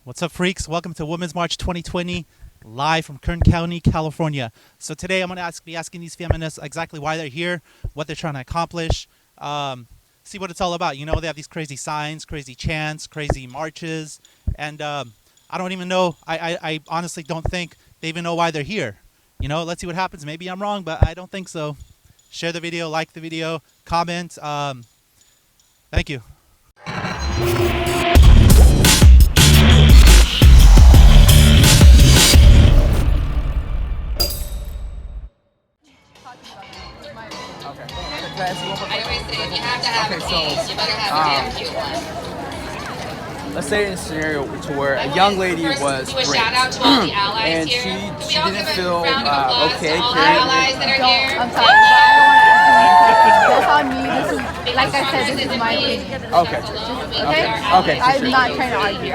What's up, freaks? Welcome to Women's March 2020, live from Kern County, California. So today I'm going to be asking these feminists exactly why they're here, what they're trying to accomplish, see what it's all about. You know, they have these crazy signs, crazy chants, crazy marches, and I don't even know, I honestly don't think they even know why they're here. You know, let's see what happens. Maybe I'm wrong, but I don't think so. Share the video, like the video, comment. Thank you. Let's say in a scenario to where a young lady was raped and she didn't feel okay carrying it. I'm sorry, but I don't want to. That's on me. This is, like I said, this is my opinion. Okay. Okay. I'm not trying to argue.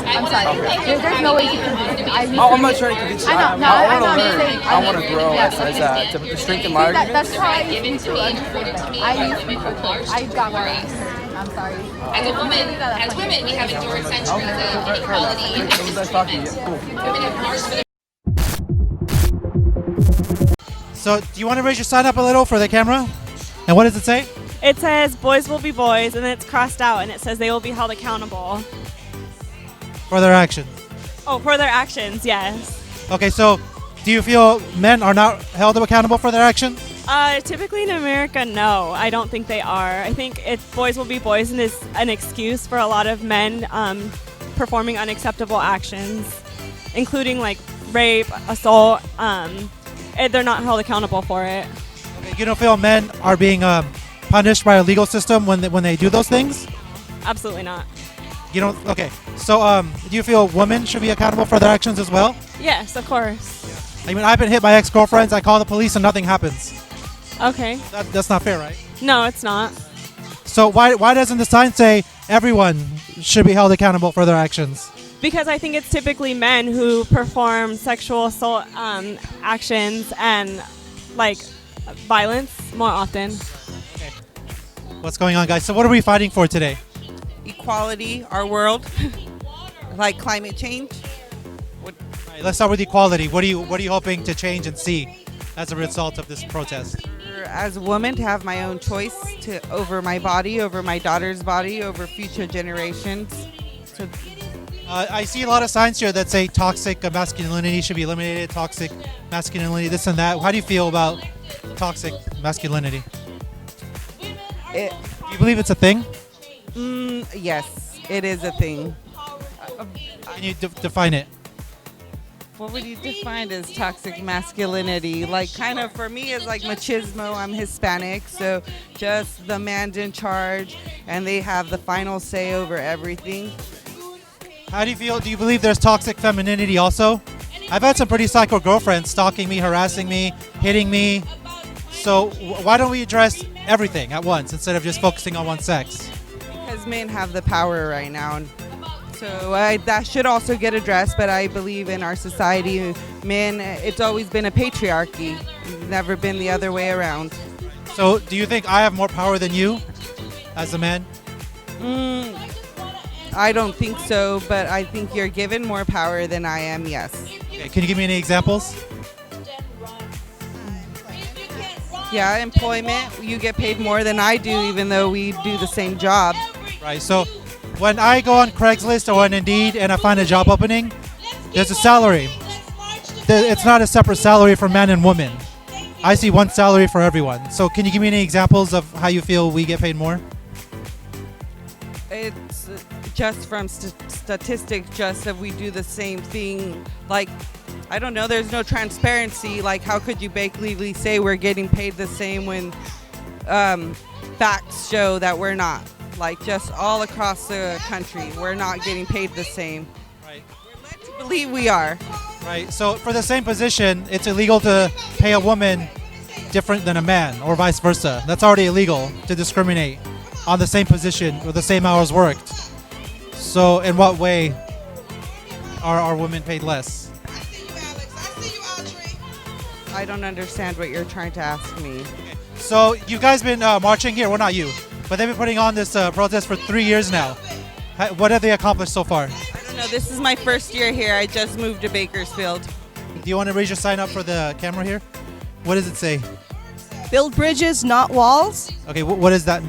I'm sorry. There's no way to convince me. I'm not trying to convince you. I know. I want to learn. I want to grow to strengthen my argument. That's how I used to understand that. I used to be I got more understanding. I'm sorry. As women, we have endured centuries of inequality and So, do you want to raise your sign up a little for the camera? And what does it say? It says boys will be boys, and then it's crossed out, and it says they will be held accountable. For their actions. Oh, for their actions, yes. Okay, so do you feel men are not held accountable for their actions? Typically in America, no. I don't think they are. I think boys will be boys and is an excuse for a lot of men performing unacceptable actions, including like rape, assault. They're not held accountable for it. Okay, you don't feel men are being punished by a legal system when they do those things? Absolutely not. You don't? Okay. So do you feel women should be accountable for their actions as well? Yes, of course. I mean, I've been hit by ex-girlfriends. I call the police and nothing happens. Okay. That's not fair, right? No, it's not. So why doesn't the sign say everyone should be held accountable for their actions? Because I think it's typically men who perform sexual assault actions and like violence more often. Okay. What's going on, guys? So what are we fighting for today? Equality, our world, like climate change. All right, let's start with equality. What are you hoping to change and see as a result of this protest? As a woman, to have my own choice over my body, over my daughter's body, over future generations. So, I see a lot of signs here that say toxic masculinity should be eliminated, toxic masculinity, this and that. How do you feel about toxic masculinity? Do you believe it's a thing? Yes, it is a thing. Can you define it? What would you define as toxic masculinity? Like, kind of, for me, is like machismo. I'm Hispanic, so just the man's in charge, and they have the final say over everything. How do you feel? Do you believe there's toxic femininity also? I've had some pretty psycho girlfriends stalking me, harassing me, hitting me. So why don't we address everything at once instead of just focusing on one sex? Because men have the power right now. So that should also get addressed, but I believe in our society, men, it's always been a patriarchy. It's never been the other way around. So do you think I have more power than you as a man? I don't think so, but I think you're given more power than I am, yes. Okay, can you give me any examples? Yeah, employment, you get paid more than I do, even though we do the same job. Right, so when I go on Craigslist or on Indeed and I find a job opening, there's a salary. It's not a separate salary for men and women. I see one salary for everyone. So can you give me any examples of how you feel we get paid more? It's just from statistics, just that we do the same thing. Like, I don't know, there's no transparency. Like, how could you legally say we're getting paid the same when facts show that we're not? Like, just all across the country, we're not getting paid the same. Right. We're led to believe we are. Right. So for the same position, it's illegal to pay a woman different than a man, or vice versa. That's already illegal to discriminate on the same position or the same hours worked. So in what way are women paid less? I don't understand what you're trying to ask me. So you guys been marching here. Well, not you, but they've been putting on this protest for 3 years now. What have they accomplished so far? I don't know. This is my first year here. I just moved to Bakersfield. Do you want to raise your sign up for the camera here? What does it say? Build bridges, not walls. Okay, what is that?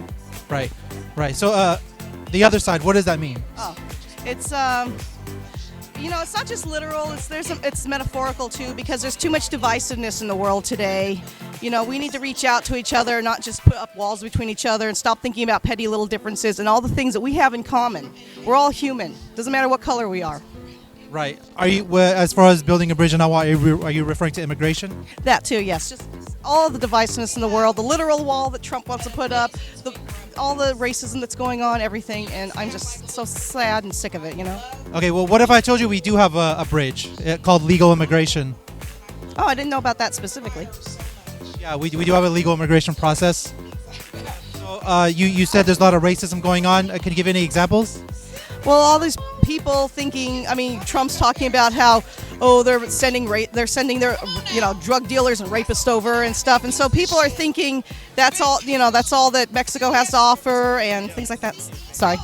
Right, right. So the other side, what does that mean? Oh, it's it's not just literal. It's metaphorical too, because there's too much divisiveness in the world today. We need to reach out to each other, not just put up walls between each other, and stop thinking about petty little differences and all the things that we have in common. We're all human. Doesn't matter what color we are. Right. Are you, as far as building a bridge and not wall, are you referring to immigration? That too, yes. Just all the divisiveness in the world, the literal wall that Trump wants to put up, all the racism that's going on, everything, and I'm just so sad and sick of it. Okay. Well, what if I told you we do have a bridge called legal immigration? Oh, I didn't know about that specifically. Yeah, we do have a legal immigration process. So you said there's a lot of racism going on. Can you give any examples? Well, all these people thinking. Trump's talking about how, they're sending their drug dealers and rapists over and stuff, and so people are thinking that's all that Mexico has to offer and things like that. Sorry.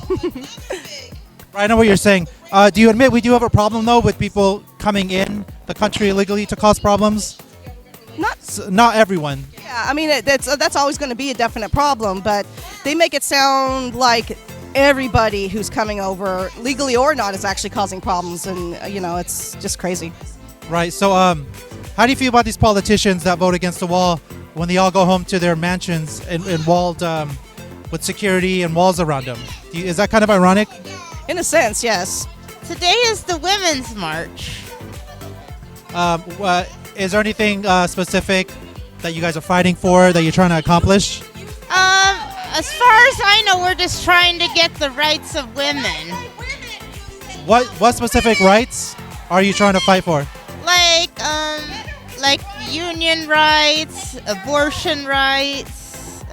I know what you're saying. Do you admit we do have a problem though with people coming in the country illegally to cause problems? Not everyone. Yeah, that's always going to be a definite problem, but they make it sound like everybody who's coming over, legally or not, is actually causing problems, and it's just crazy. Right. So, how do you feel about these politicians that vote against the wall when they all go home to their mansions and walled with security and walls around them? Is that kind of ironic? In a sense, yes. Today is the Women's March. Is there anything specific that you guys are fighting for, that you're trying to accomplish? As far as I know, we're just trying to get the rights of women. What specific rights are you trying to fight for? Like union rights, abortion rights,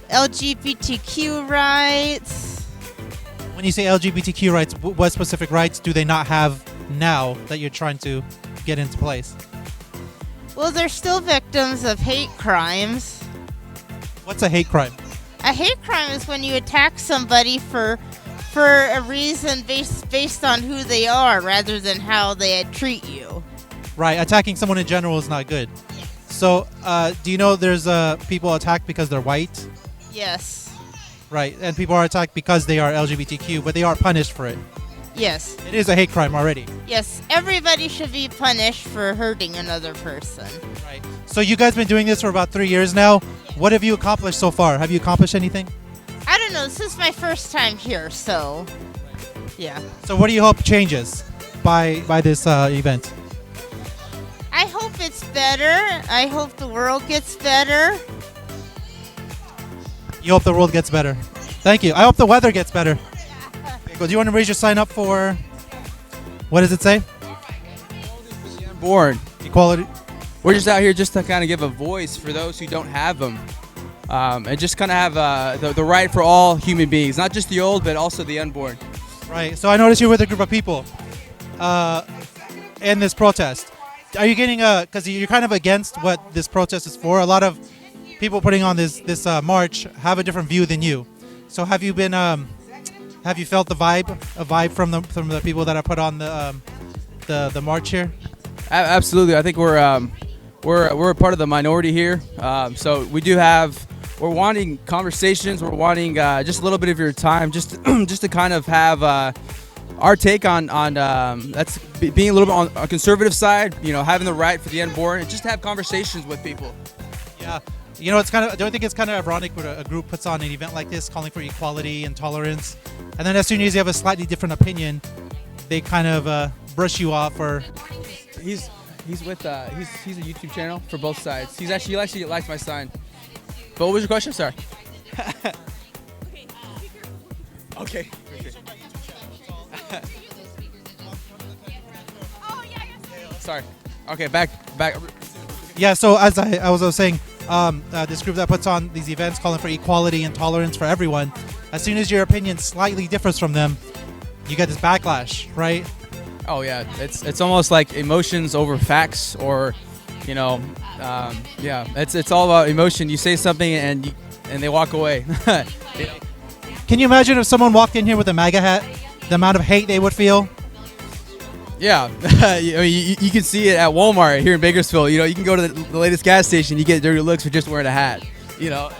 LGBTQ rights. When you say LGBTQ rights, what specific rights do they not have now that you're trying to get into place? Well, they're still victims of hate crimes. What's a hate crime? A hate crime is when you attack somebody for a reason based on who they are rather than how they treat you. Right, attacking someone in general is not good. So, do you know there's people attacked because they're white? Yes. Right, and people are attacked because they are LGBTQ, but they are punished for it. Yes. It is a hate crime already. Yes, everybody should be punished for hurting another person. Right. So you guys been doing this for about 3 years now. What have you accomplished so far? Have you accomplished anything? I don't know. This is my first time here, so yeah. So what do you hope changes by this event? I hope it's better. I hope the world gets better. You hope the world gets better. Thank you. I hope the weather gets better. Okay, do you want to raise your sign up for, what does it say? Born. Equality. We're just out here just to kind of give a voice for those who don't have them. And just kind of have the right for all human beings, not just the old, but also the unborn. Right. So I noticed you're with a group of people in this protest. Are you getting because you're kind of against what this protest is for? A lot of people putting on this march have a different view than you. So have you been have you felt a vibe from the people that have put on the march here? Absolutely. I think we're a part of the minority here. So we do we're wanting conversations. We're wanting just a little bit of your time, just to kind of have our take on that's being a little bit on a conservative side. Having the right for the unborn, and just to have conversations with people. Yeah. It's kind of. Don't you think it's kind of ironic when a group puts on an event like this, calling for equality and tolerance, and then as soon as you have a slightly different opinion, they kind of brush you off or. He's with he's a YouTube channel for both sides. He actually likes my sign. But what was your question? Sorry. Okay. Sorry. Okay, back. Yeah. So as I was saying, this group that puts on these events calling for equality and tolerance for everyone, as soon as your opinion slightly differs from them, you get this backlash, right? Oh yeah, it's almost like emotions over facts, or yeah, it's all about emotion. You say something and they walk away. Can you imagine if someone walked in here with a MAGA hat? The amount of hate they would feel. Yeah, I mean, you can see it at Walmart here in Bakersfield. You know, you can go to the latest gas station, you get dirty looks for just wearing a hat. You know,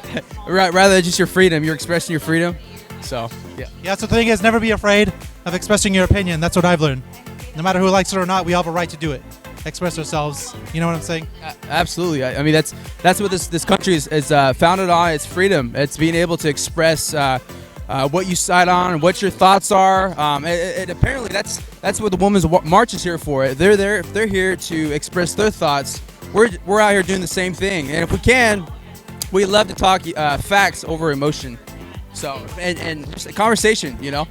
rather than just your freedom, you're expressing your freedom. So, yeah. Yeah, so the thing is, never be afraid of expressing your opinion. That's what I've learned. No matter who likes it or not, we all have a right to do it. Express ourselves. You know what I'm saying? Absolutely. I mean, that's what this country is founded on. It's freedom. It's being able to express what you side on and what your thoughts are. And apparently, that's what the Women's March is here for. They're here to express their thoughts. We're out here doing the same thing. And if we can, we love to talk facts over emotion. So and just a conversation, you know.